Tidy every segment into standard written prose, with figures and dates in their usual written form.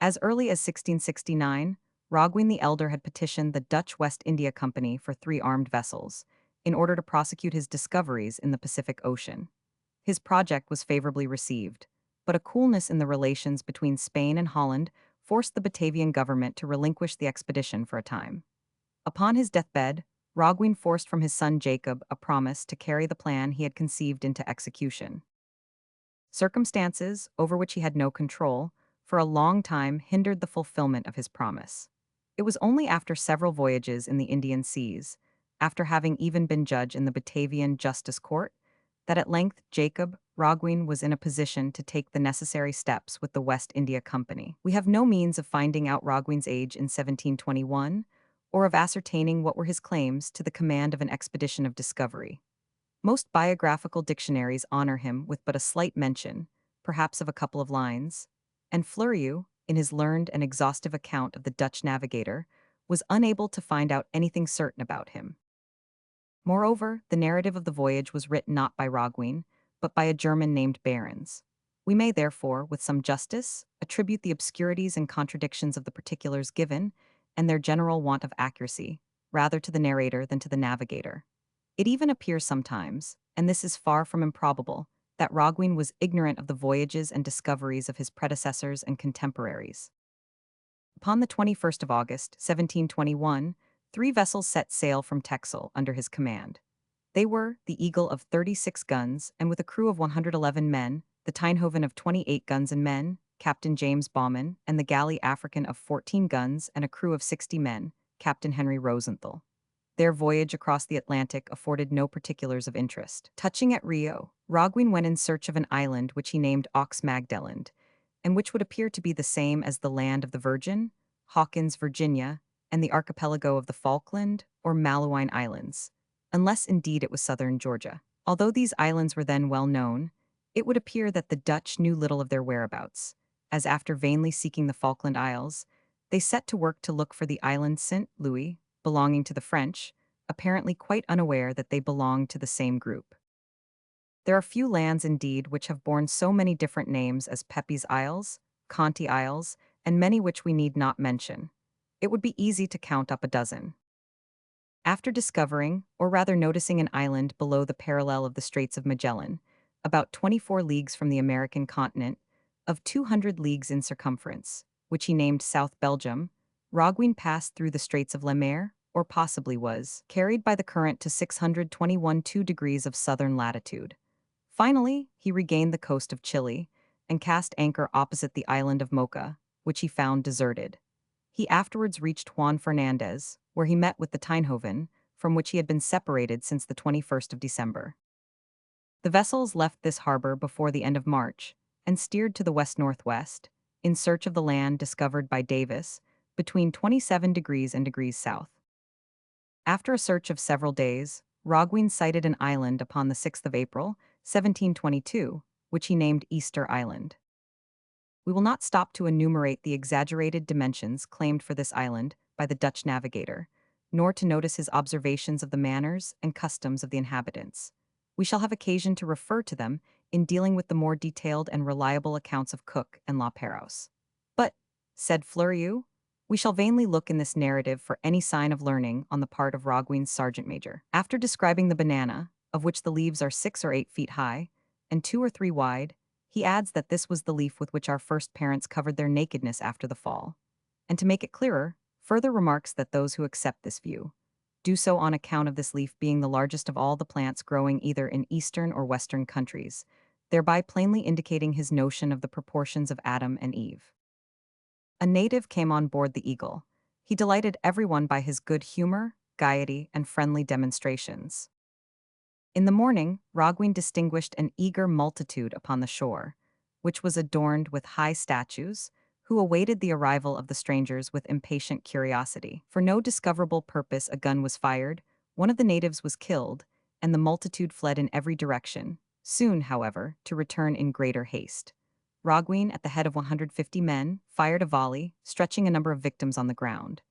As early as 1669, Rogwin the Elder had petitioned the Dutch West India Company for 3 armed vessels, in order to prosecute his discoveries in the Pacific Ocean. His project was favorably received, but a coolness in the relations between Spain and Holland forced the Batavian government to relinquish the expedition for a time. Upon his deathbed, Rogwin forced from his son Jacob a promise to carry the plan he had conceived into execution. Circumstances, over which he had no control, for a long time hindered the fulfillment of his promise. It was only after several voyages in the Indian seas, after having even been judge in the Batavian Justice Court, that at length Jacob Rogwin was in a position to take the necessary steps with the West India Company. We have no means of finding out Rogwin's age in 1721, or of ascertaining what were his claims to the command of an expedition of discovery. Most biographical dictionaries honor him with but a slight mention, perhaps of a couple of lines, and Fleurieu, in his learned and exhaustive account of the Dutch navigator, was unable to find out anything certain about him. Moreover, the narrative of the voyage was written not by Rogwin, but by a German named Behrens. We may therefore, with some justice, attribute the obscurities and contradictions of the particulars given, and their general want of accuracy, rather to the narrator than to the navigator. It even appears sometimes, and this is far from improbable, that Rogwin was ignorant of the voyages and discoveries of his predecessors and contemporaries. Upon the 21st of August, 1721, 3 vessels set sail from Texel under his command. They were the Eagle of 36 guns and with a crew of 111 men, the Tinehoven of 28 guns and men, Captain James Baughman, and the galley African of 14 guns and a crew of 60 men, Captain Henry Rosenthal. Their voyage across the Atlantic afforded no particulars of interest. Touching at Rio, Rogwin went in search of an island which he named Ox Magdalland, and which would appear to be the same as the land of the Virgin, Hawkins, Virginia, and the archipelago of the Falkland or Malouine Islands, unless indeed it was southern Georgia. Although these islands were then well known, it would appear that the Dutch knew little of their whereabouts, as after vainly seeking the Falkland Isles, they set to work to look for the island St. Louis, belonging to the French, apparently quite unaware that they belonged to the same group. There are few lands indeed which have borne so many different names as Pepys Isles, Conti Isles, and many which we need not mention. It would be easy to count up a dozen. After discovering, or rather noticing an island below the parallel of the Straits of Magellan, about 24 leagues from the American continent, of 200 leagues in circumference, which he named South Belgium, Rogwin passed through the Straits of Le Maire, or possibly was, carried by the current to 621 2 degrees of southern latitude. Finally, he regained the coast of Chile, and cast anchor opposite the island of Mocha, which he found deserted. He afterwards reached Juan Fernandez, where he met with the Tinehoven, from which he had been separated since the 21st of December. The vessels left this harbor before the end of March, and steered to the west-northwest, in search of the land discovered by Davis, between 27 degrees and degrees south. After a search of several days, Rogwin sighted an island upon the 6th of April, 1722, which he named Easter Island. We will not stop to enumerate the exaggerated dimensions claimed for this island by the Dutch navigator, nor to notice his observations of the manners and customs of the inhabitants. We shall have occasion to refer to them in dealing with the more detailed and reliable accounts of Cook and La Perouse. But, said Fleurieu, we shall vainly look in this narrative for any sign of learning on the part of Rogwin's sergeant major. After describing the banana, of which the leaves are 6 or 8 feet high, and 2 or 3 wide, he adds that this was the leaf with which our first parents covered their nakedness after the fall. And to make it clearer, further remarks that those who accept this view do so on account of this leaf being the largest of all the plants growing either in eastern or western countries, thereby plainly indicating his notion of the proportions of Adam and Eve. A native came on board the Eagle. He delighted everyone by his good humor, gaiety, and friendly demonstrations. In the morning, Rogwin distinguished an eager multitude upon the shore, which was adorned with high statues, who awaited the arrival of the strangers with impatient curiosity. For no discoverable purpose a gun was fired, one of the natives was killed, and the multitude fled in every direction, soon, however, to return in greater haste. Rogwin, at the head of 150 men, fired a volley, stretching a number of victims on the ground.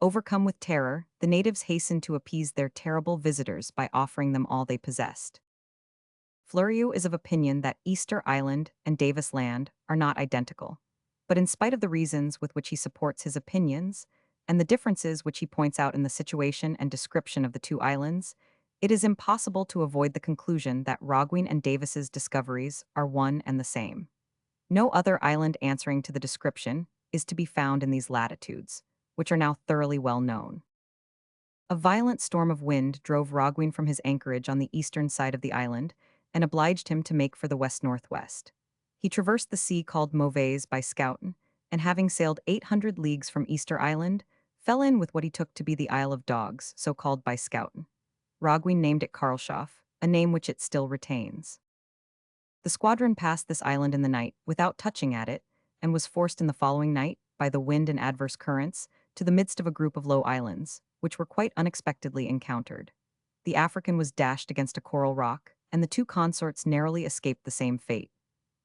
Overcome with terror, the natives hastened to appease their terrible visitors by offering them all they possessed. Fleurieu is of opinion that Easter Island and Davis Land are not identical. But in spite of the reasons with which he supports his opinions, and the differences which he points out in the situation and description of the two islands, it is impossible to avoid the conclusion that Roggwin and Davis's discoveries are one and the same. No other island answering to the description is to be found in these latitudes, which are now thoroughly well known. A violent storm of wind drove Roggwin from his anchorage on the eastern side of the island and obliged him to make for the west-northwest. He traversed the sea called Mauvaise by Schouten, and having sailed 800 leagues from Easter Island, fell in with what he took to be the Isle of Dogs, so called by Schouten. Roggwin named it Karlshof, a name which it still retains. The squadron passed this island in the night without touching at it, and was forced in the following night, by the wind and adverse currents, to the midst of a group of low islands, which were quite unexpectedly encountered. The African was dashed against a coral rock, and the two consorts narrowly escaped the same fate.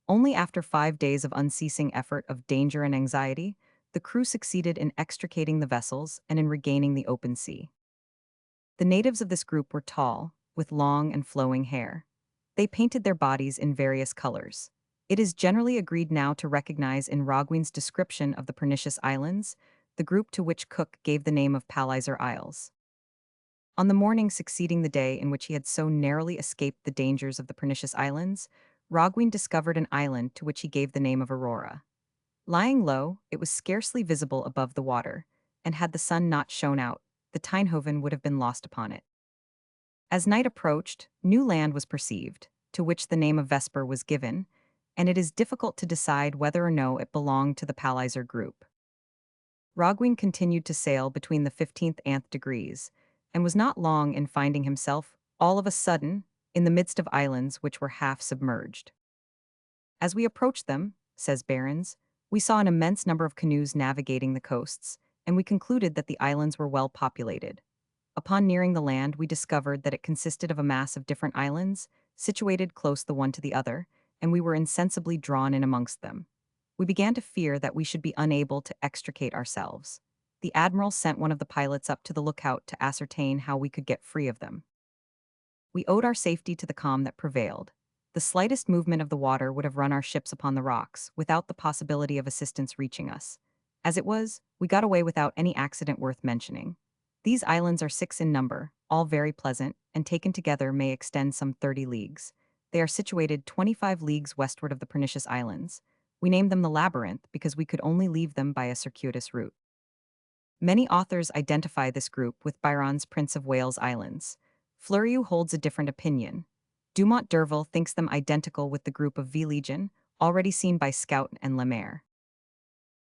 Only after 5 days of unceasing effort of danger and anxiety, the crew succeeded in extricating the vessels and in regaining the open sea. The natives of this group were tall, with long and flowing hair. They painted their bodies in various colors. It is generally agreed now to recognize in Roggwin's description of the Pernicious Islands the group to which Cook gave the name of Palliser Isles. On the morning succeeding the day in which he had so narrowly escaped the dangers of the Pernicious Islands, Roggwin discovered an island to which he gave the name of Aurora. Lying low, it was scarcely visible above the water, and had the sun not shone out, the Tinehoven would have been lost upon it. As night approached, new land was perceived, to which the name of Vesper was given, and it is difficult to decide whether or no it belonged to the Palliser group. Roggwin continued to sail between the 15th and th degrees, and was not long in finding himself, all of a sudden, in the midst of islands which were half submerged. As we approached them, says Behrens, we saw an immense number of canoes navigating the coasts, and we concluded that the islands were well populated. Upon nearing the land, we discovered that it consisted of a mass of different islands, situated close the one to the other, and we were insensibly drawn in amongst them. We began to fear that we should be unable to extricate ourselves. The admiral sent one of the pilots up to the lookout to ascertain how we could get free of them. We owed our safety to the calm that prevailed. The slightest movement of the water would have run our ships upon the rocks, without the possibility of assistance reaching us. As it was, we got away without any accident worth mentioning. These islands are 6 in number, all very pleasant, and taken together may extend some 30 leagues. They are situated 25 leagues westward of the Pernicious Islands. We named them the Labyrinth because we could only leave them by a circuitous route. Many authors identify this group with Byron's Prince of Wales Islands. Fleurieu holds a different opinion. Dumont d'Urville thinks them identical with the group of V-Legion, already seen by Schouten and Lemaire.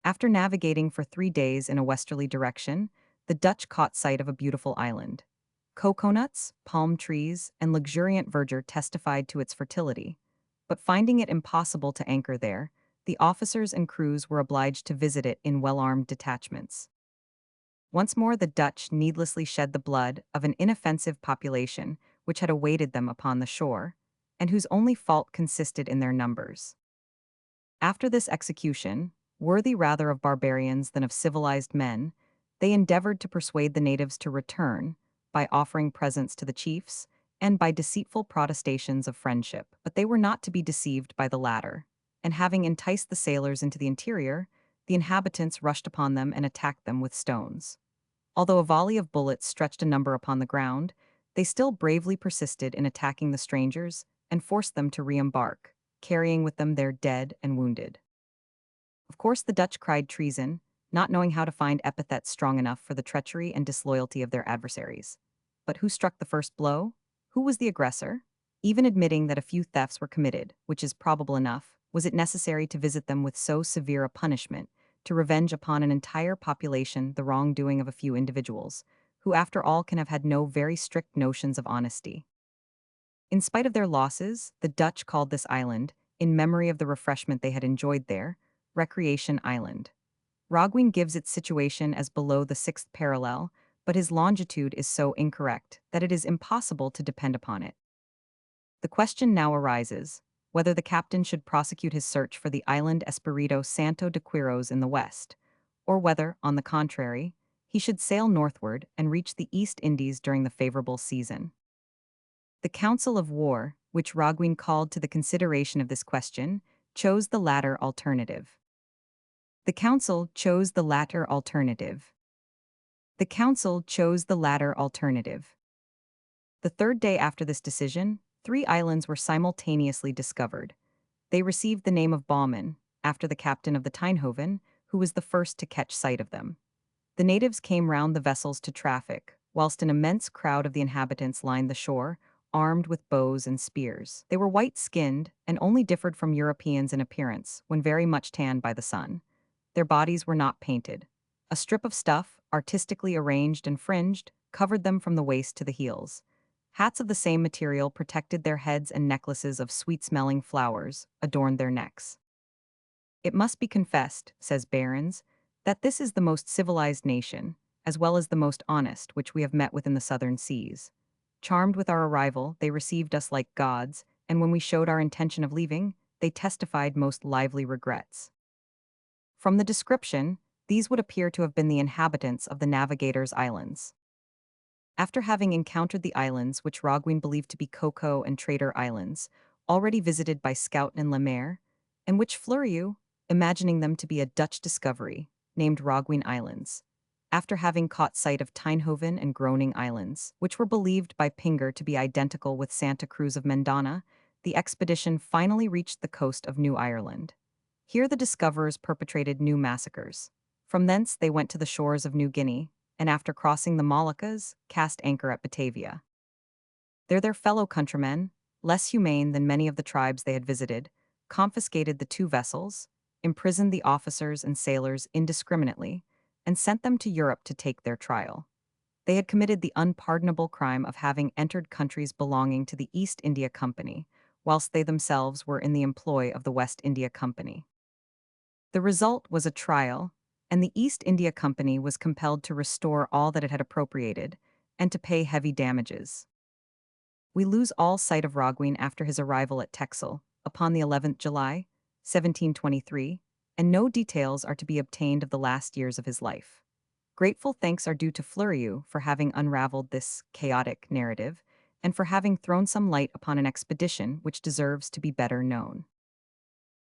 After navigating for 3 days in a westerly direction, the Dutch caught sight of a beautiful island. Coconuts, palm trees, and luxuriant verdure testified to its fertility, but finding it impossible to anchor there, the officers and crews were obliged to visit it in well-armed detachments. Once more the Dutch needlessly shed the blood of an inoffensive population which had awaited them upon the shore, and whose only fault consisted in their numbers. After this execution, worthy rather of barbarians than of civilized men, they endeavored to persuade the natives to return, by offering presents to the chiefs, and by deceitful protestations of friendship. But they were not to be deceived by the latter, and having enticed the sailors into the interior, the inhabitants rushed upon them and attacked them with stones. Although a volley of bullets stretched a number upon the ground, they still bravely persisted in attacking the strangers and forced them to re-embark, carrying with them their dead and wounded. Of course, the Dutch cried treason, not knowing how to find epithets strong enough for the treachery and disloyalty of their adversaries. But who struck the first blow? Who was the aggressor? Even admitting that a few thefts were committed, which is probable enough, was it necessary to visit them with so severe a punishment, to revenge upon an entire population the wrongdoing of a few individuals, who after all can have had no very strict notions of honesty? In spite of their losses, the Dutch called this island, in memory of the refreshment they had enjoyed there, Recreation Island. Roggwin gives its situation as below the 6th parallel, but his longitude is so incorrect that it is impossible to depend upon it. The question now arises, whether the captain should prosecute his search for the island Espirito Santo de Quiros in the west, or whether, on the contrary, he should sail northward and reach the East Indies during the favorable season. The Council of War, which Roggwin called to the consideration of this question, chose the latter alternative. The council chose the latter alternative. The council chose the latter alternative. The third day after this decision, 3 islands were simultaneously discovered. They received the name of Bauman, after the captain of the Tinehoven, who was the first to catch sight of them. The natives came round the vessels to traffic, whilst an immense crowd of the inhabitants lined the shore, armed with bows and spears. They were white-skinned and only differed from Europeans in appearance when very much tanned by the sun. Their bodies were not painted. A strip of stuff, artistically arranged and fringed, covered them from the waist to the heels. Hats of the same material protected their heads, and necklaces of sweet-smelling flowers adorned their necks. It must be confessed, says Behrens, that this is the most civilized nation, as well as the most honest, which we have met with in the southern seas. Charmed with our arrival, they received us like gods, and when we showed our intention of leaving, they testified most lively regrets. From the description, these would appear to have been the inhabitants of the Navigator's Islands. After having encountered the islands which Roggwin believed to be Coco and Trader Islands, already visited by Scout and Lemaire, and which Fleurieu, imagining them to be a Dutch discovery, named Roggwin Islands. After having caught sight of Tinehoven and Groning Islands, which were believed by Pinger to be identical with Santa Cruz of Mendana, the expedition finally reached the coast of New Ireland. Here the discoverers perpetrated new massacres. From thence they went to the shores of New Guinea, and after crossing the Moluccas, cast anchor at Batavia. There their fellow countrymen, less humane than many of the tribes they had visited, confiscated the 2 vessels, imprisoned the officers and sailors indiscriminately, and sent them to Europe to take their trial. They had committed the unpardonable crime of having entered countries belonging to the East India Company, whilst they themselves were in the employ of the West India Company. The result was a trial, and the East India Company was compelled to restore all that it had appropriated, and to pay heavy damages. We lose all sight of Roggwin after his arrival at Texel, upon the 11th July, 1723, and no details are to be obtained of the last years of his life. Grateful thanks are due to Fleurieu for having unraveled this chaotic narrative, and for having thrown some light upon an expedition which deserves to be better known.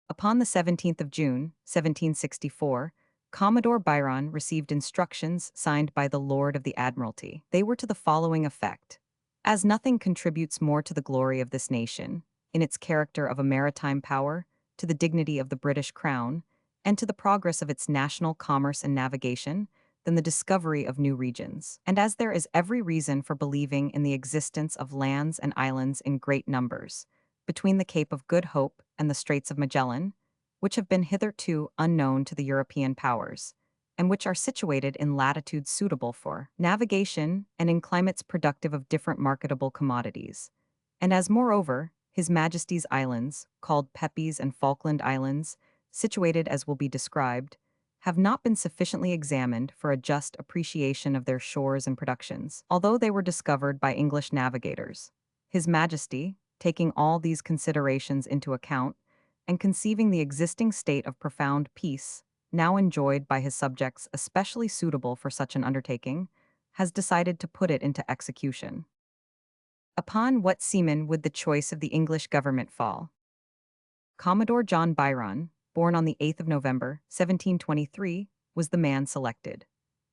Upon the 17th of June, 1764, Commodore Byron received instructions signed by the Lord of the Admiralty. They were to the following effect: as nothing contributes more to the glory of this nation, in its character of a maritime power, to the dignity of the British Crown, and to the progress of its national commerce and navigation, than the discovery of new regions. And as there is every reason for believing in the existence of lands and islands in great numbers, between the Cape of Good Hope and the Straits of Magellan, which have been hitherto unknown to the European powers, and which are situated in latitudes suitable for navigation and in climates productive of different marketable commodities. And as moreover, His Majesty's Islands, called Pepys and Falkland Islands, situated as will be described, have not been sufficiently examined for a just appreciation of their shores and productions, although they were discovered by English navigators. His Majesty, taking all these considerations into account, and conceiving the existing state of profound peace, now enjoyed by his subjects especially suitable for such an undertaking, has decided to put it into execution. Upon what seaman would the choice of the English government fall? Commodore John Byron, born on the 8th of November, 1723, was the man selected.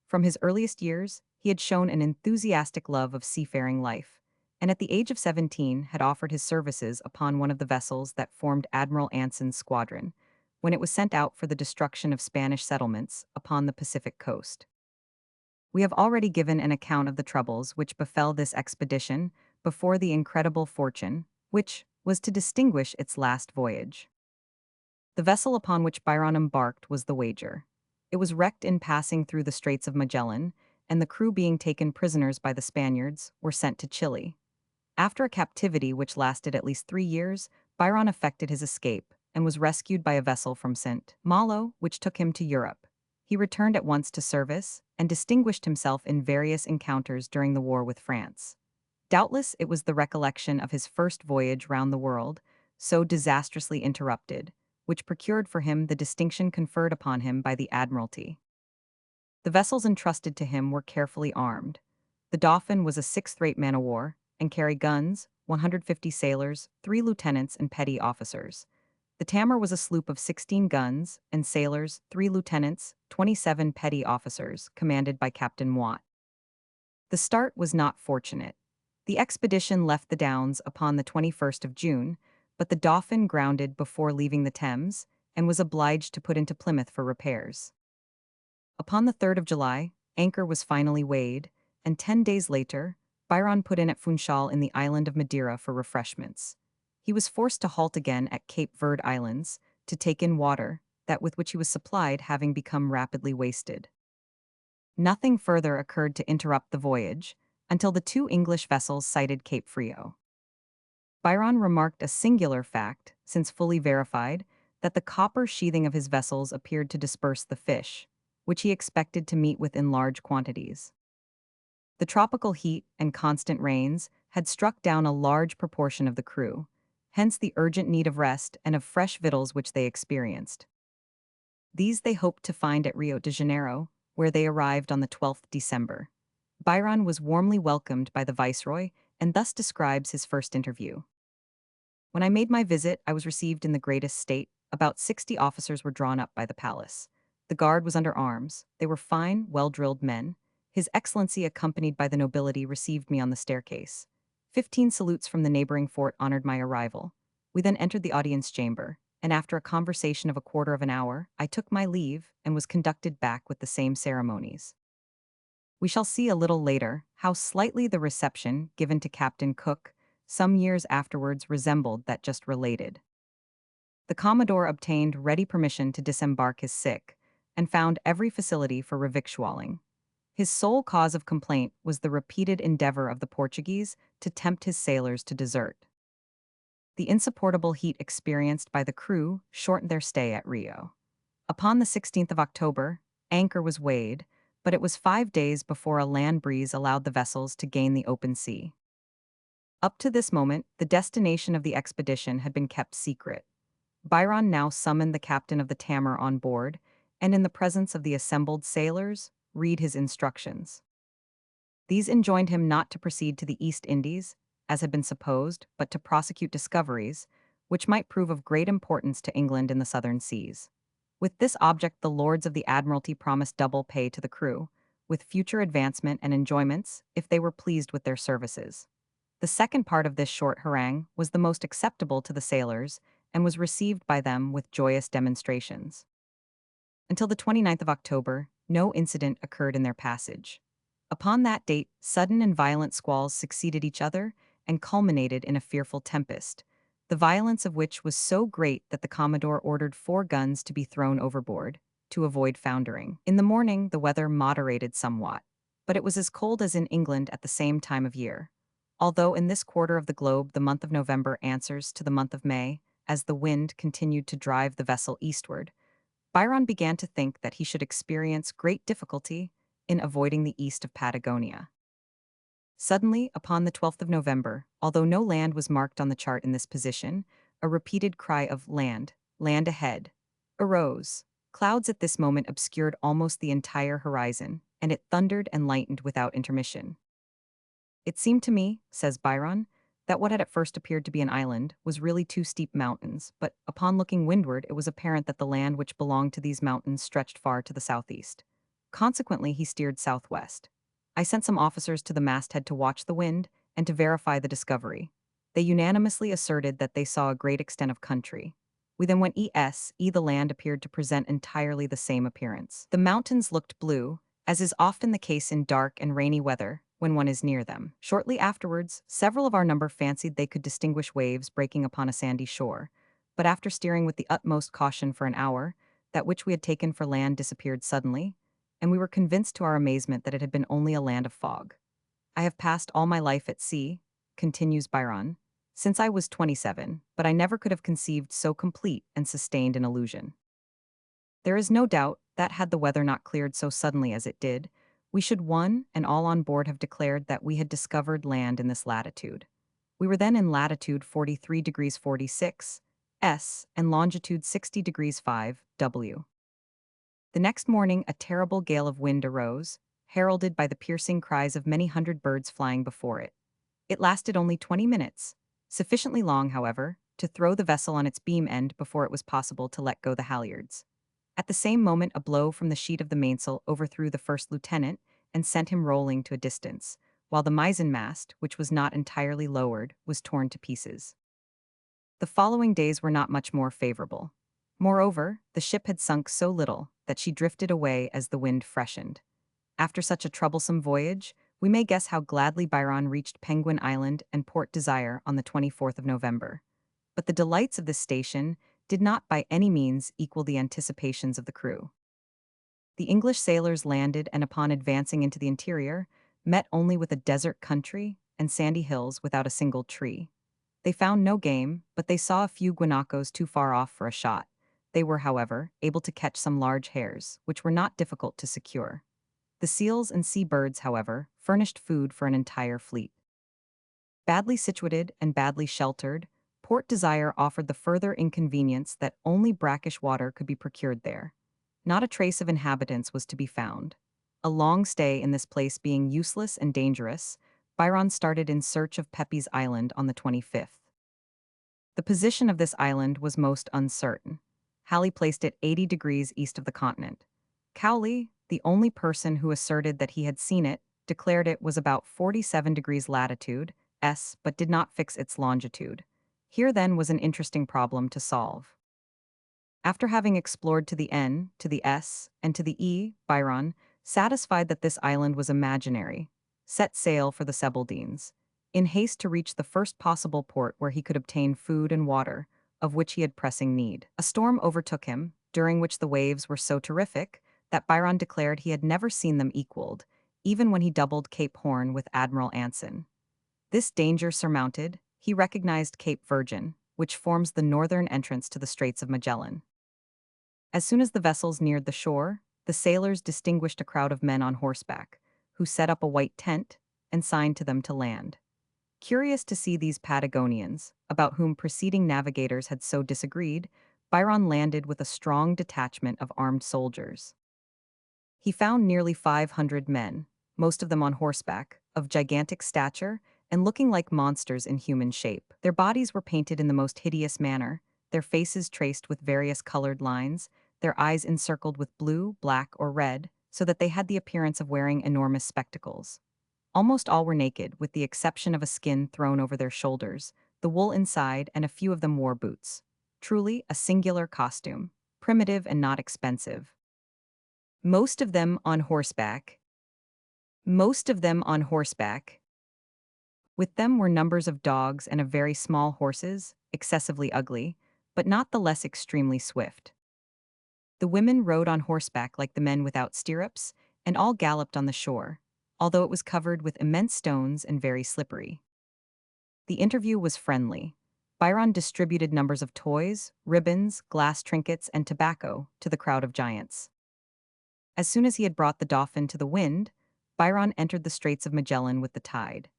From his earliest years, he had shown an enthusiastic love of seafaring life, and at the age of 17 had offered his services upon one of the vessels that formed Admiral Anson's squadron, when it was sent out for the destruction of Spanish settlements upon the Pacific coast. We have already given an account of the troubles which befell this expedition before the incredible fortune, which was to distinguish its last voyage. The vessel upon which Byron embarked was the Wager. It was wrecked in passing through the Straits of Magellan, and the crew being taken prisoners by the Spaniards, were sent to Chile. After a captivity which lasted at least 3 years, Byron effected his escape, and was rescued by a vessel from St. Malo, which took him to Europe. He returned at once to service, and distinguished himself in various encounters during the war with France. Doubtless it was the recollection of his first voyage round the world, so disastrously interrupted, which procured for him the distinction conferred upon him by the Admiralty. The vessels entrusted to him were carefully armed. The Dauphin was a sixth-rate man-of-war, and carried guns, 150 sailors, 3 lieutenants and petty officers. The Tamar was a sloop of 16 guns and sailors, 3 lieutenants, 27 petty officers, commanded by Captain Moit. The start was not fortunate. The expedition left the Downs upon the 21st of June, but the Dauphin grounded before leaving the Thames and was obliged to put into Plymouth for repairs. Upon the 3rd of July, anchor was finally weighed, and 10 days later, Byron put in at Funchal in the island of Madeira for refreshments. He was forced to halt again at Cape Verde Islands to take in water, that with which he was supplied having become rapidly wasted. Nothing further occurred to interrupt the voyage until the 2 English vessels sighted Cape Frio. Byron remarked a singular fact, since fully verified, that the copper sheathing of his vessels appeared to disperse the fish, which he expected to meet with in large quantities. The tropical heat and constant rains had struck down a large proportion of the crew, hence the urgent need of rest and of fresh victuals which they experienced. These they hoped to find at Rio de Janeiro, where they arrived on the 12th December. Byron was warmly welcomed by the viceroy and thus describes his first interview. When I made my visit, I was received in the greatest state. About 60 officers were drawn up by the palace. The guard was under arms. They were fine, well-drilled men. His Excellency, accompanied by the nobility, received me on the staircase. 15 salutes from the neighboring fort honored my arrival. We then entered the audience chamber, and after a conversation of a quarter of an hour, I took my leave and was conducted back with the same ceremonies. We shall see a little later how slightly the reception given to Captain Cook some years afterwards resembled that just related. The Commodore obtained ready permission to disembark his sick, and found every facility for revictualling. His sole cause of complaint was the repeated endeavor of the Portuguese to tempt his sailors to desert. The insupportable heat experienced by the crew shortened their stay at Rio. Upon the 16th of October, anchor was weighed, but it was 5 days before a land breeze allowed the vessels to gain the open sea. Up to this moment, the destination of the expedition had been kept secret. Byron now summoned the captain of the Tamar on board, and in the presence of the assembled sailors, read his instructions. These enjoined him not to proceed to the East Indies, as had been supposed, but to prosecute discoveries, which might prove of great importance to England in the southern seas. With this object, the Lords of the Admiralty promised double pay to the crew, with future advancement and enjoyments, if they were pleased with their services. The second part of this short harangue was the most acceptable to the sailors, and was received by them with joyous demonstrations. Until the 29th of October, no incident occurred in their passage. Upon that date, sudden and violent squalls succeeded each other and culminated in a fearful tempest, the violence of which was so great that the Commodore ordered 4 guns to be thrown overboard, to avoid foundering. In the morning, the weather moderated somewhat, but it was as cold as in England at the same time of year. Although in this quarter of the globe the month of November answers to the month of May, as the wind continued to drive the vessel eastward, Byron began to think that he should experience great difficulty in avoiding the east of Patagonia. Suddenly, upon the 12th of November, although no land was marked on the chart in this position, a repeated cry of "Land, land ahead," arose. Clouds at this moment obscured almost the entire horizon, and it thundered and lightened without intermission. It seemed to me, says Byron, that what had at first appeared to be an island was really 2 steep mountains, but upon looking windward it was apparent that the land which belonged to these mountains stretched far to the southeast. Consequently, he steered southwest. I sent some officers to the masthead to watch the wind and to verify the discovery. They unanimously asserted that they saw a great extent of country. We then went east. The land appeared to present entirely the same appearance. The mountains looked blue, as is often the case in dark and rainy weather when one is near them. Shortly afterwards, several of our number fancied they could distinguish waves breaking upon a sandy shore, but after steering with the utmost caution for an hour, that which we had taken for land disappeared suddenly, and we were convinced to our amazement that it had been only a land of fog. I have passed all my life at sea, continues Byron, since I was 27, but I never could have conceived so complete and sustained an illusion. There is no doubt that had the weather not cleared so suddenly as it did, we should one and all on board have declared that we had discovered land in this latitude. We were then in latitude 43 degrees 46 S and longitude 60 degrees 5 W. The next morning a terrible gale of wind arose, heralded by the piercing cries of many hundred birds flying before it. It lasted only 20 minutes, sufficiently long, however, to throw the vessel on its beam end before it was possible to let go the halyards. At the same moment, a blow from the sheet of the mainsail overthrew the first lieutenant and sent him rolling to a distance, while the mizzenmast, which was not entirely lowered, was torn to pieces. The following days were not much more favorable. Moreover, the ship had sunk so little that she drifted away as the wind freshened. After such a troublesome voyage, we may guess how gladly Byron reached Penguin Island and Port Desire on the 24th of November. But the delights of this station did not by any means equal the anticipations of the crew. The English sailors landed and upon advancing into the interior, met only with a desert country and sandy hills without a single tree. They found no game, but they saw a few guanacos too far off for a shot. They were, however, able to catch some large hares, which were not difficult to secure. The seals and sea birds, however, furnished food for an entire fleet. Badly situated and badly sheltered, Port Desire offered the further inconvenience that only brackish water could be procured there. Not a trace of inhabitants was to be found. A long stay in this place being useless and dangerous, Byron started in search of Pepys Island on the 25th. The position of this island was most uncertain. Halley placed it 80 degrees east of the continent. Cowley, the only person who asserted that he had seen it, declared it was about 47 degrees latitude, but did not fix its longitude. Here then was an interesting problem to solve. After having explored to the N, to the S, and to the E, Byron, satisfied that this island was imaginary, set sail for the Sebaldines, in haste to reach the first possible port where he could obtain food and water, of which he had pressing need. A storm overtook him, during which the waves were so terrific that Byron declared he had never seen them equaled, even when he doubled Cape Horn with Admiral Anson. This danger surmounted, he recognized Cape Virgin, which forms the northern entrance to the Straits of Magellan. As soon as the vessels neared the shore, the sailors distinguished a crowd of men on horseback, who set up a white tent and signed to them to land. Curious to see these Patagonians, about whom preceding navigators had so disagreed, Byron landed with a strong detachment of armed soldiers. He found nearly 500 men, most of them on horseback, of gigantic stature, and looking like monsters in human shape. Their bodies were painted in the most hideous manner, their faces traced with various colored lines, their eyes encircled with blue, black, or red, so that they had the appearance of wearing enormous spectacles. Almost all were naked, with the exception of a skin thrown over their shoulders, the wool inside, and a few of them wore boots. Truly a singular costume, primitive and not expensive. Most of them on horseback. Most of them on horseback. With them were numbers of dogs and of very small horses, excessively ugly, but not the less extremely swift. The women rode on horseback like the men without stirrups, and all galloped on the shore, although it was covered with immense stones and very slippery. The interview was friendly. Byron distributed numbers of toys, ribbons, glass trinkets, and tobacco to the crowd of giants. As soon as he had brought the Dauphin to the wind, Byron entered the Straits of Magellan with the tide.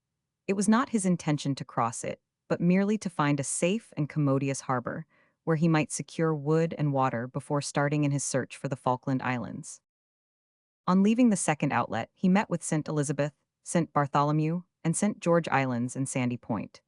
It was not his intention to cross it, but merely to find a safe and commodious harbor, where he might secure wood and water before starting in his search for the Falkland Islands. On leaving the second outlet, he met with St. Elizabeth, St. Bartholomew, and St. George Islands and Sandy Point.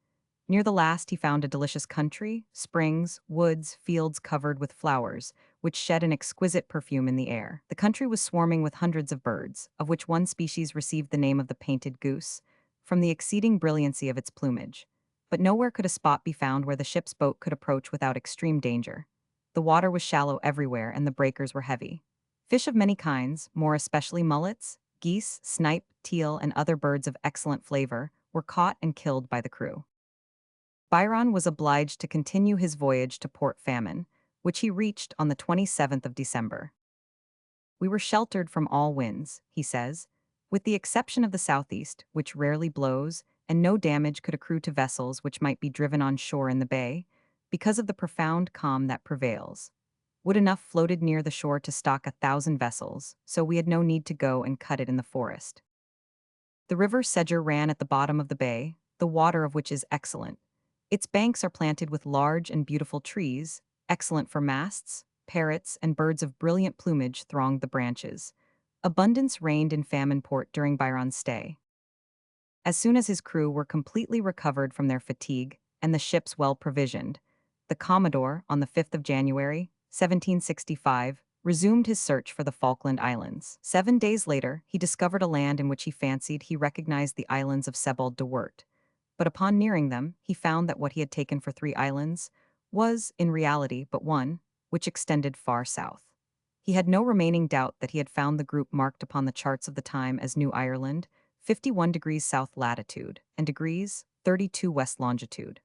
Near the last he found a delicious country, springs, woods, fields covered with flowers, which shed an exquisite perfume in the air. The country was swarming with hundreds of birds, of which one species received the name of the painted goose, from the exceeding brilliancy of its plumage. But nowhere could a spot be found where the ship's boat could approach without extreme danger. The water was shallow everywhere and the breakers were heavy. Fish of many kinds, more especially mullets, geese, snipe, teal, and other birds of excellent flavor, were caught and killed by the crew. Byron was obliged to continue his voyage to Port Famine, which he reached on the 27th of December. We were sheltered from all winds, he says, with the exception of the southeast, which rarely blows, and no damage could accrue to vessels which might be driven on shore in the bay, because of the profound calm that prevails. Wood enough floated near the shore to stock 1,000 vessels, so we had no need to go and cut it in the forest. The river Seger ran at the bottom of the bay, the water of which is excellent. Its banks are planted with large and beautiful trees, excellent for masts, parrots, and birds of brilliant plumage thronged the branches. Abundance reigned in Famine Port during Byron's stay. As soon as his crew were completely recovered from their fatigue and the ships well provisioned, the Commodore, on the 5th of January, 1765, resumed his search for the Falkland Islands. 7 days later, he discovered a land in which he fancied he recognized the islands of Sebald de Wert. But upon nearing them, he found that what he had taken for 3 islands was, in reality, but one, which extended far south. He had no remaining doubt that he had found the group marked upon the charts of the time as New Ireland, 51 degrees south latitude, and degrees 32 west longitude.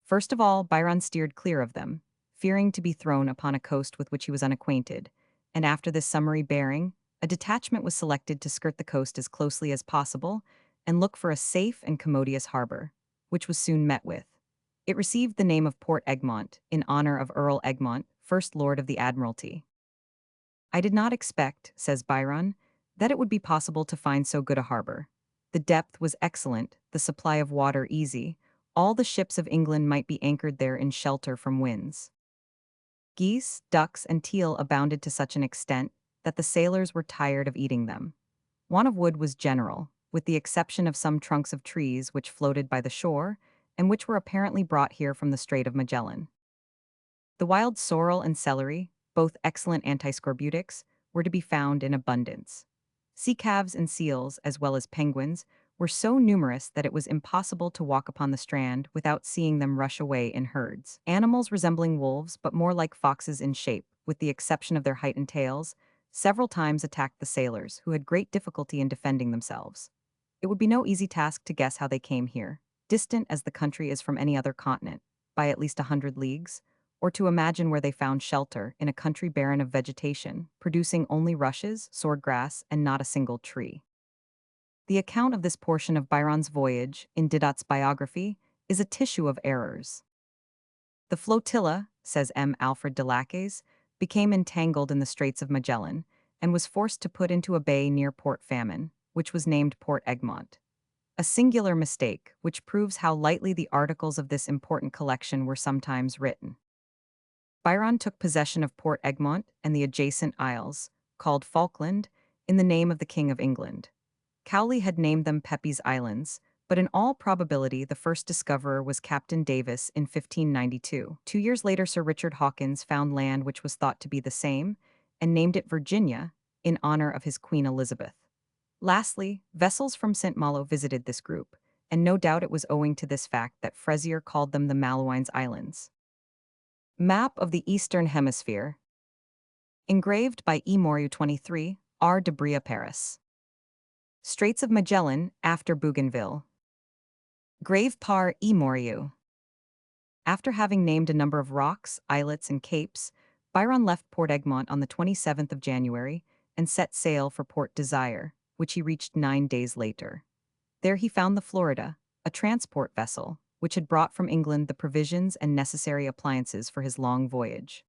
First of all, Byron steered clear of them, fearing to be thrown upon a coast with which he was unacquainted, and after this summary bearing, a detachment was selected to skirt the coast as closely as possible and look for a safe and commodious harbor, which was soon met with. It received the name of Port Egmont, in honor of Earl Egmont, First Lord of the Admiralty. I did not expect, says Byron, that it would be possible to find so good a harbor. The depth was excellent, the supply of water easy. All the ships of England might be anchored there in shelter from winds. Geese, ducks, and teal abounded to such an extent that the sailors were tired of eating them. Want of wood was general, with the exception of some trunks of trees which floated by the shore, and which were apparently brought here from the Strait of Magellan. The wild sorrel and celery, both excellent antiscorbutics, were to be found in abundance. Sea calves and seals, as well as penguins, were so numerous that it was impossible to walk upon the strand without seeing them rush away in herds. Animals resembling wolves, but more like foxes in shape, with the exception of their height and tails, several times attacked the sailors, who had great difficulty in defending themselves. It would be no easy task to guess how they came here, distant as the country is from any other continent, by at least 100 leagues, or to imagine where they found shelter in a country barren of vegetation, producing only rushes, swordgrass, and not a single tree. The account of this portion of Byron's voyage, in Didot's biography, is a tissue of errors. The flotilla, says M. Alfred de Lacaze, became entangled in the Straits of Magellan, and was forced to put into a bay near Port Famine, which was named Port Egmont. A singular mistake, which proves how lightly the articles of this important collection were sometimes written. Byron took possession of Port Egmont and the adjacent isles, called Falkland, in the name of the King of England. Cowley had named them Pepys Islands, but in all probability the first discoverer was Captain Davis in 1592. 2 years later, Sir Richard Hawkins found land which was thought to be the same, and named it Virginia, in honor of his Queen Elizabeth. Lastly, vessels from St. Malo visited this group, and no doubt it was owing to this fact that Frezier called them the Malouines Islands. Map of the Eastern Hemisphere. Engraved by E. Morieu 23, R. de Bria, Paris. Straits of Magellan, after Bougainville. Grave par E. Morieu. After having named a number of rocks, islets, and capes, Byron left Port Egmont on the 27th of January and set sail for Port Desire, which he reached 9 days later. There he found the Florida, a transport vessel, which had brought from England the provisions and necessary appliances for his long voyage.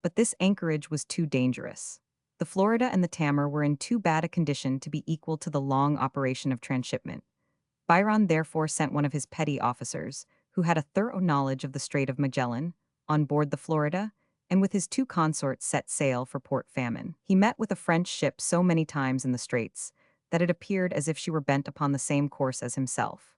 But this anchorage was too dangerous. The Florida and the Tamar were in too bad a condition to be equal to the long operation of transshipment. Byron therefore sent one of his petty officers, who had a thorough knowledge of the Strait of Magellan, on board the Florida, and with his 2 consorts set sail for Port Famine. He met with a French ship so many times in the straits that it appeared as if she were bent upon the same course as himself.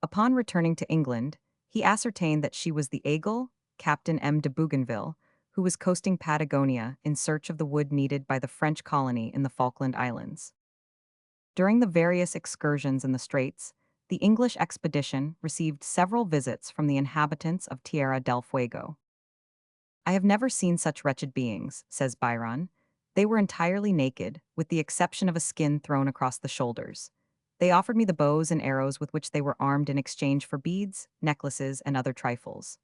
Upon returning to England, he ascertained that she was the Aigle, Captain M. de Bougainville, who was coasting Patagonia in search of the wood needed by the French colony in the Falkland Islands. During the various excursions in the straits, the English expedition received several visits from the inhabitants of Tierra del Fuego. I have never seen such wretched beings, says Byron. They were entirely naked, with the exception of a skin thrown across the shoulders. They offered me the bows and arrows with which they were armed in exchange for beads, necklaces, and other trifles.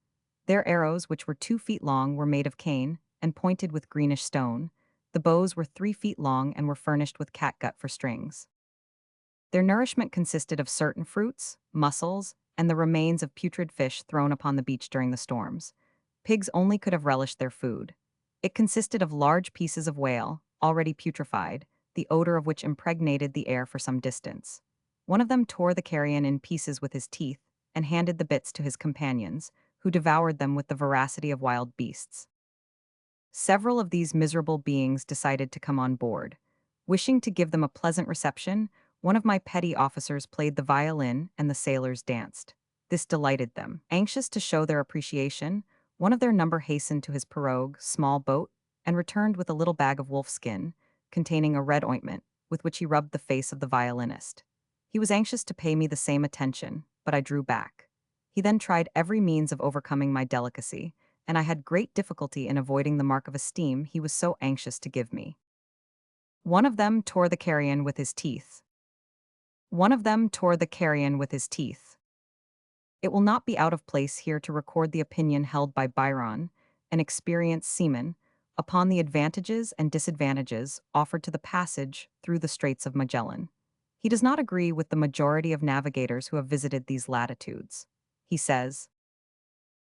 Their arrows, which were 2 feet long, were made of cane and pointed with greenish stone. The bows were 3 feet long and were furnished with catgut for strings. Their nourishment consisted of certain fruits, mussels, and the remains of putrid fish thrown upon the beach during the storms. Pigs only could have relished their food. It consisted of large pieces of whale, already putrefied, the odor of which impregnated the air for some distance. One of them tore the carrion in pieces with his teeth and handed the bits to his companions, who devoured them with the voracity of wild beasts. Several of these miserable beings decided to come on board. Wishing to give them a pleasant reception, one of my petty officers played the violin and the sailors danced. This delighted them. Anxious to show their appreciation, one of their number hastened to his pirogue, small boat, and returned with a little bag of wolf skin, containing a red ointment, with which he rubbed the face of the violinist. He was anxious to pay me the same attention, but I drew back. He then tried every means of overcoming my delicacy, and I had great difficulty in avoiding the mark of esteem he was so anxious to give me. One of them tore the carrion with his teeth. One of them tore the carrion with his teeth. It will not be out of place here to record the opinion held by Byron, an experienced seaman, upon the advantages and disadvantages offered to the passage through the Straits of Magellan. He does not agree with the majority of navigators who have visited these latitudes. He says,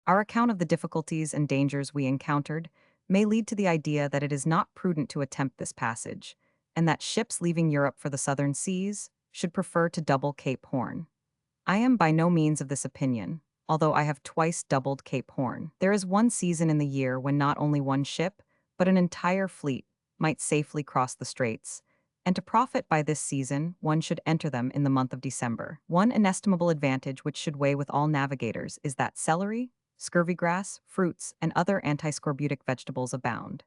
"Our account of the difficulties and dangers we encountered may lead to the idea that it is not prudent to attempt this passage, and that ships leaving Europe for the southern seas should prefer to double Cape Horn. I am by no means of this opinion, although I have twice doubled Cape Horn. There is one season in the year when not only one ship, but an entire fleet might safely cross the straits, and to profit by this season, one should enter them in the month of December. One inestimable advantage which should weigh with all navigators is that celery, scurvy grass, fruits, and other antiscorbutic vegetables abound.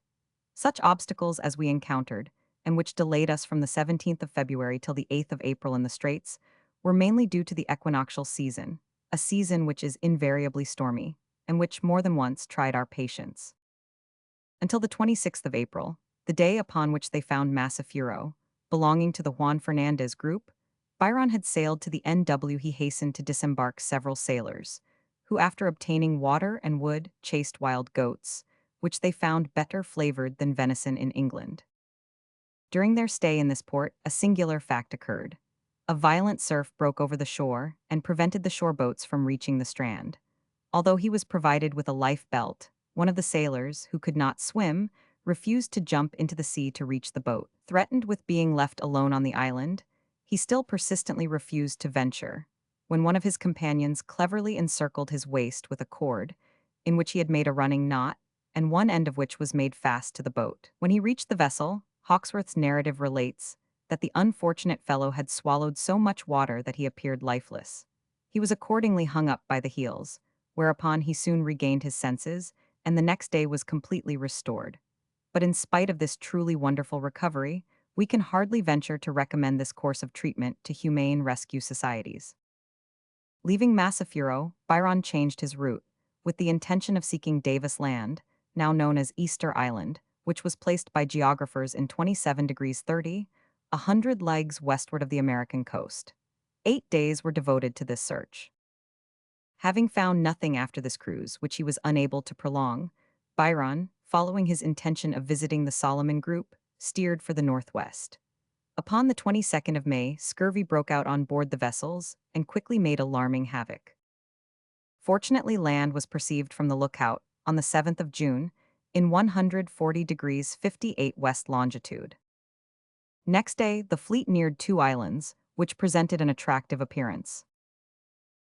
Such obstacles as we encountered, and which delayed us from the 17th of February till the 8th of April in the Straits, were mainly due to the equinoctial season, a season which is invariably stormy, and which more than once tried our patience. Until the 26th of April, the day upon which they found Massafuro, belonging to the Juan Fernandez group, Byron had sailed to the NW. He hastened to disembark several sailors, who after obtaining water and wood chased wild goats, which they found better flavored than venison in England. During their stay in this port, a singular fact occurred. A violent surf broke over the shore and prevented the shore boats from reaching the strand. Although he was provided with a life belt, one of the sailors, who could not swim, refused to jump into the sea to reach the boat. Threatened with being left alone on the island, he still persistently refused to venture, when one of his companions cleverly encircled his waist with a cord, in which he had made a running knot, and one end of which was made fast to the boat. When he reached the vessel, Hawksworth's narrative relates that the unfortunate fellow had swallowed so much water that he appeared lifeless. He was accordingly hung up by the heels, whereupon he soon regained his senses, and the next day was completely restored. But in spite of this truly wonderful recovery, we can hardly venture to recommend this course of treatment to humane rescue societies. Leaving Massafuro, Byron changed his route, with the intention of seeking Davis Land, now known as Easter Island, which was placed by geographers in 27 degrees 30, 100 leagues westward of the American coast. 8 days were devoted to this search. Having found nothing after this cruise, which he was unable to prolong, Byron, following his intention of visiting the Solomon Group, steered for the northwest. Upon the 22nd of May, scurvy broke out on board the vessels and quickly made alarming havoc. Fortunately, land was perceived from the lookout on the 7th of June in 140 degrees 58 west longitude. Next day, the fleet neared two islands, which presented an attractive appearance.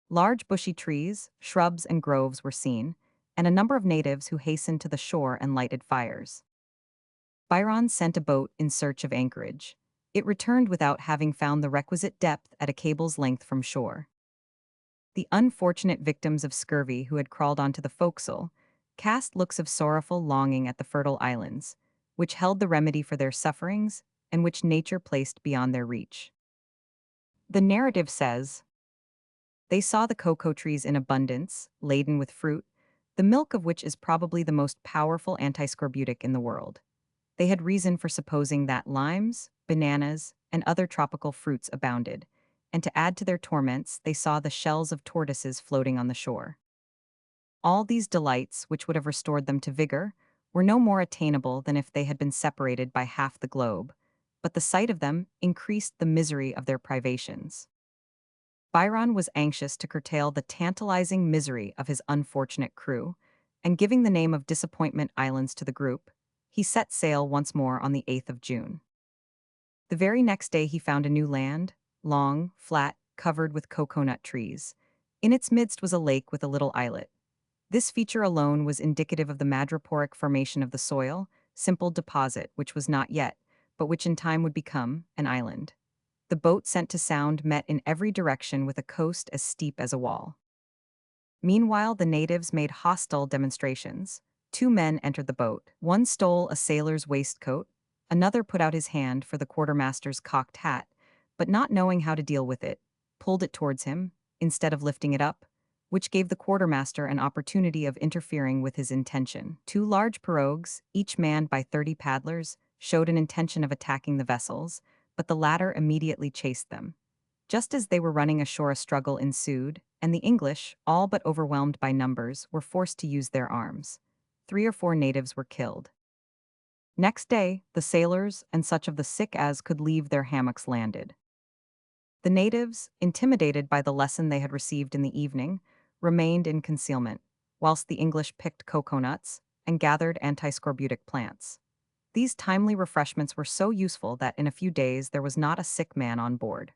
Large bushy trees, shrubs, and groves were seen, and a number of natives who hastened to the shore and lighted fires. Byron sent a boat in search of anchorage. It returned without having found the requisite depth at a cable's length from shore. The unfortunate victims of scurvy who had crawled onto the forecastle cast looks of sorrowful longing at the fertile islands, which held the remedy for their sufferings and which nature placed beyond their reach. The narrative says, "They saw the cocoa trees in abundance, laden with fruit, the milk of which is probably the most powerful antiscorbutic in the world. They had reason for supposing that limes, bananas, and other tropical fruits abounded, and to add to their torments, they saw the shells of tortoises floating on the shore. All these delights, which would have restored them to vigor, were no more attainable than if they had been separated by half the globe, but the sight of them increased the misery of their privations." Byron was anxious to curtail the tantalizing misery of his unfortunate crew, and giving the name of Disappointment Islands to the group, he set sail once more on the 8th of June. The very next day he found a new land, long, flat, covered with cocoanut trees. In its midst was a lake with a little islet. This feature alone was indicative of the madreporic formation of the soil, simple deposit which was not yet, but which in time would become, an island. The boat sent to sound met in every direction with a coast as steep as a wall. Meanwhile, the natives made hostile demonstrations. Two men entered the boat. One stole a sailor's waistcoat, another put out his hand for the quartermaster's cocked hat, but not knowing how to deal with it, pulled it towards him, instead of lifting it up, which gave the quartermaster an opportunity of interfering with his intention. Two large pirogues, each manned by 30 paddlers, showed an intention of attacking the vessels, but the latter immediately chased them. Just as they were running ashore, a struggle ensued, and the English, all but overwhelmed by numbers, were forced to use their arms. 3 or 4 natives were killed. Next day, the sailors and such of the sick as could leave their hammocks landed. The natives, intimidated by the lesson they had received in the evening, remained in concealment, whilst the English picked coconuts and gathered antiscorbutic plants. These timely refreshments were so useful that in a few days there was not a sick man on board.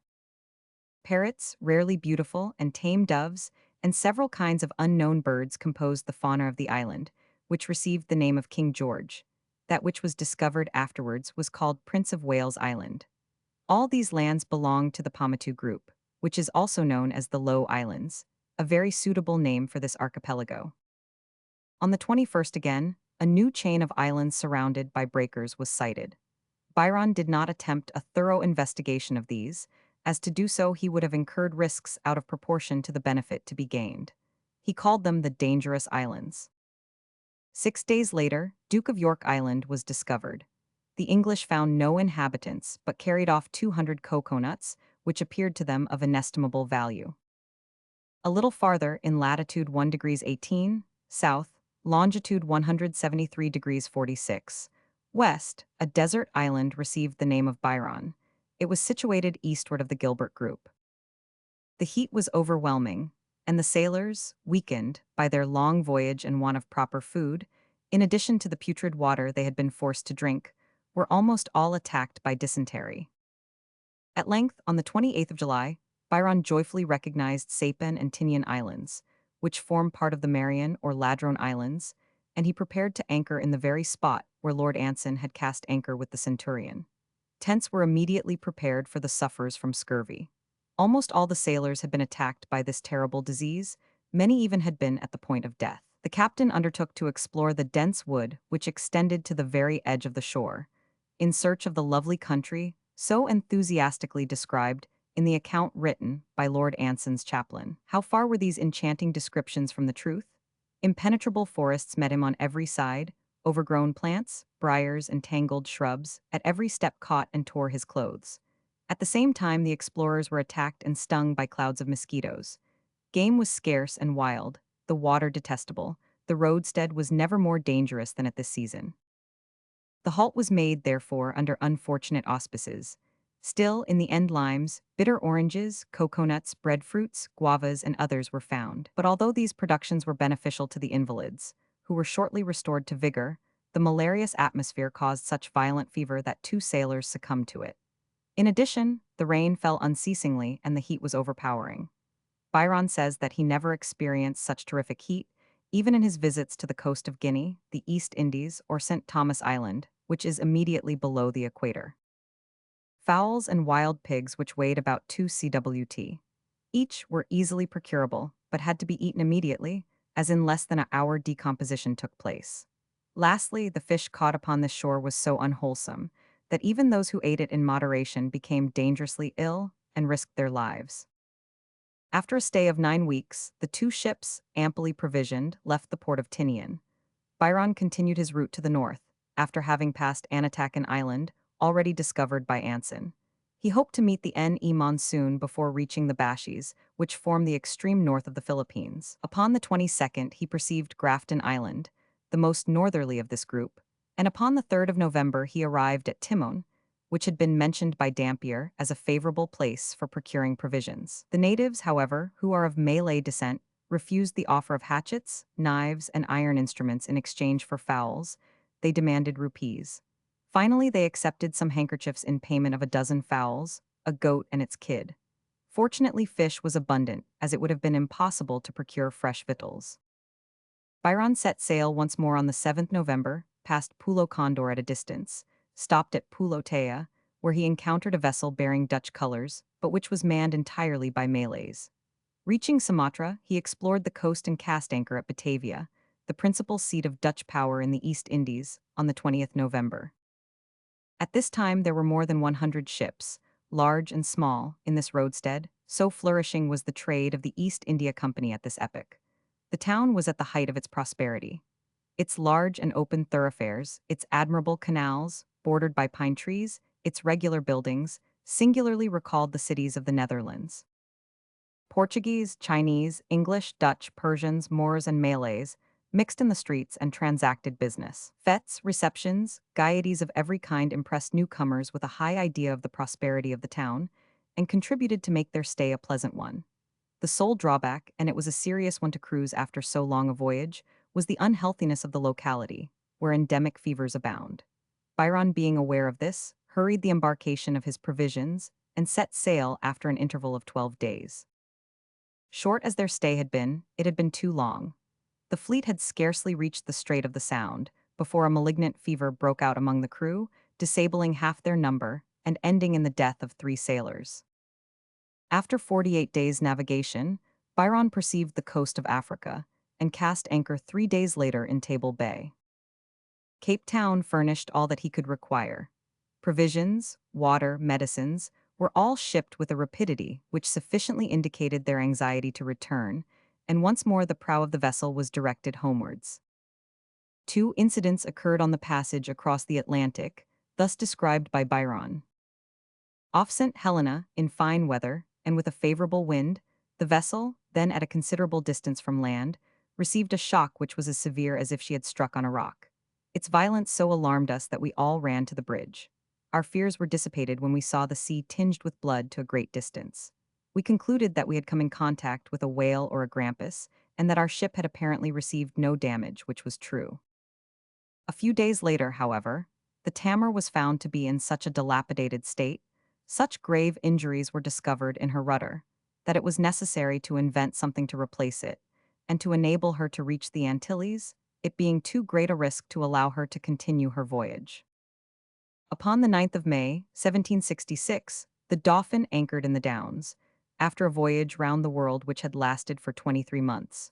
Parrots, rarely beautiful, and tame doves, and several kinds of unknown birds composed the fauna of the island, which received the name of King George. That which was discovered afterwards was called Prince of Wales Island. All these lands belong to the Paumotu group, which is also known as the Low Islands, a very suitable name for this archipelago. On the 21st again, a new chain of islands surrounded by breakers was sighted. Byron did not attempt a thorough investigation of these, as to do so he would have incurred risks out of proportion to the benefit to be gained. He called them the dangerous islands. 6 days later, Duke of York Island was discovered. The English found no inhabitants, but carried off 200 coconuts, which appeared to them of inestimable value. A little farther, in latitude 1 degrees 18, south, longitude 173 degrees 46, west, a desert island received the name of Byron. It was situated eastward of the Gilbert group. The heat was overwhelming, and the sailors, weakened by their long voyage and want of proper food, in addition to the putrid water they had been forced to drink, were almost all attacked by dysentery. At length, on the 28th of July, Byron joyfully recognized Saipan and Tinian Islands, which form part of the Marion or Ladrone Islands, and he prepared to anchor in the very spot where Lord Anson had cast anchor with the Centurion. Tents were immediately prepared for the sufferers from scurvy. Almost all the sailors had been attacked by this terrible disease, many even had been at the point of death. The captain undertook to explore the dense wood which extended to the very edge of the shore, in search of the lovely country so enthusiastically described in the account written by Lord Anson's chaplain. How far were these enchanting descriptions from the truth? Impenetrable forests met him on every side, overgrown plants, briars, and tangled shrubs, at every step caught and tore his clothes. At the same time, the explorers were attacked and stung by clouds of mosquitoes. Game was scarce and wild, the water detestable. The roadstead was never more dangerous than at this season. The halt was made, therefore, under unfortunate auspices. Still, in the end, limes, bitter oranges, coconuts, breadfruits, guavas, and others were found. But although these productions were beneficial to the invalids, who were shortly restored to vigor, the malarious atmosphere caused such violent fever that 2 sailors succumbed to it. In addition, the rain fell unceasingly and the heat was overpowering. Byron says that he never experienced such terrific heat, even in his visits to the coast of Guinea, the East Indies, or St. Thomas Island, which is immediately below the equator. Fowls and wild pigs, which weighed about 2 cwt. Each were easily procurable, but had to be eaten immediately, as in less than an hour decomposition took place. Lastly, the fish caught upon this shore was so unwholesome that even those who ate it in moderation became dangerously ill and risked their lives. After a stay of 9 weeks, the 2 ships, amply provisioned, left the port of Tinian. Byron continued his route to the north, after having passed Anatakan Island, already discovered by Anson. He hoped to meet the N.E. monsoon before reaching the Bashies, which form the extreme north of the Philippines. Upon the 22nd, he perceived Grafton Island, the most northerly of this group, and upon the 3rd of November he arrived at Timon, which had been mentioned by Dampier as a favorable place for procuring provisions. The natives, however, who are of Malay descent, refused the offer of hatchets, knives, and iron instruments in exchange for fowls. They demanded rupees. Finally, they accepted some handkerchiefs in payment of a dozen fowls, a goat, and its kid. Fortunately, fish was abundant, as it would have been impossible to procure fresh victuals. Byron set sail once more on the 7th November, past Pulo Condor at a distance, stopped at Pulo Tea, where he encountered a vessel bearing Dutch colors, but which was manned entirely by Malays. Reaching Sumatra, he explored the coast and cast anchor at Batavia, the principal seat of Dutch power in the East Indies, on the 20th November. At this time, there were more than 100 ships, large and small, in this roadstead, so flourishing was the trade of the East India Company at this epoch. The town was at the height of its prosperity. Its large and open thoroughfares, its admirable canals, bordered by pine trees, its regular buildings, singularly recalled the cities of the Netherlands. Portuguese, Chinese, English, Dutch, Persians, Moors, and Malays mixed in the streets and transacted business. Fetes, receptions, gaieties of every kind impressed newcomers with a high idea of the prosperity of the town and contributed to make their stay a pleasant one. The sole drawback, and it was a serious one to cruise after so long a voyage, was the unhealthiness of the locality, where endemic fevers abound. Byron, being aware of this, hurried the embarkation of his provisions and set sail after an interval of 12 days. Short as their stay had been, it had been too long. The fleet had scarcely reached the Strait of the Sound before a malignant fever broke out among the crew, disabling half their number and ending in the death of 3 sailors. After 48 days' navigation, Byron perceived the coast of Africa and cast anchor 3 days later in Table Bay. Cape Town furnished all that he could require. Provisions, water, medicines were all shipped with a rapidity which sufficiently indicated their anxiety to return, and once more the prow of the vessel was directed homewards. 2 incidents occurred on the passage across the Atlantic, thus described by Byron. Off St. Helena, in fine weather, and with a favorable wind, the vessel, then at a considerable distance from land, received a shock which was as severe as if she had struck on a rock. Its violence so alarmed us that we all ran to the bridge. Our fears were dissipated when we saw the sea tinged with blood to a great distance. We concluded that we had come in contact with a whale or a grampus, and that our ship had apparently received no damage, which was true. A few days later, however, the Tamar was found to be in such a dilapidated state, such grave injuries were discovered in her rudder, that it was necessary to invent something to replace it, and to enable her to reach the Antilles, it being too great a risk to allow her to continue her voyage. Upon the 9th of May, 1766, the Dauphin anchored in the Downs, after a voyage round the world which had lasted for 23 months.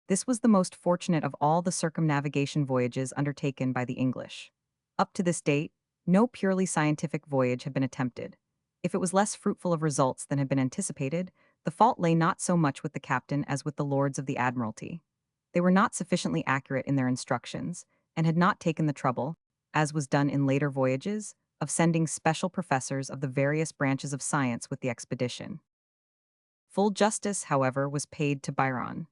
This was the most fortunate of all the circumnavigation voyages undertaken by the English. Up to this date, no purely scientific voyage had been attempted. If it was less fruitful of results than had been anticipated, the fault lay not so much with the captain as with the lords of the Admiralty. They were not sufficiently accurate in their instructions, and had not taken the trouble, as was done in later voyages, of sending special professors of the various branches of science with the expedition. Full justice, however, was paid to Byron.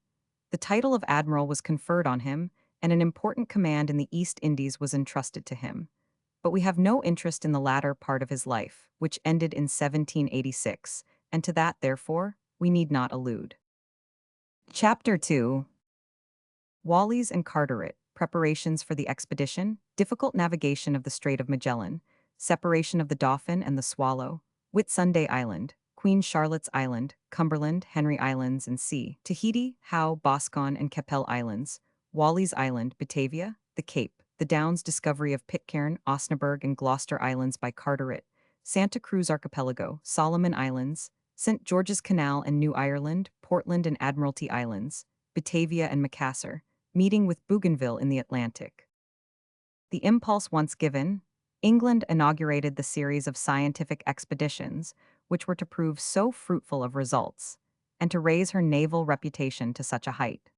The title of admiral was conferred on him, and an important command in the East Indies was entrusted to him. But we have no interest in the latter part of his life, which ended in 1786, and to that, therefore, we need not allude. Chapter 2. Wallis and Carteret, preparations for the expedition, difficult navigation of the Strait of Magellan, separation of the Dauphin and the Swallow, Whitsunday Island, Queen Charlotte's Island, Cumberland, Henry Islands and C. Tahiti, Howe, Boscon and Keppel Islands, Wallis Island, Batavia, the Cape, the Downs discovery of Pitcairn, Osnaburg and Gloucester Islands by Carteret, Santa Cruz Archipelago, Solomon Islands, St. George's Canal and New Ireland, Portland and Admiralty Islands, Batavia and Macassar, meeting with Bougainville in the Atlantic. The impulse once given, England inaugurated the series of scientific expeditions which were to prove so fruitful of results, and to raise her naval reputation to such a height.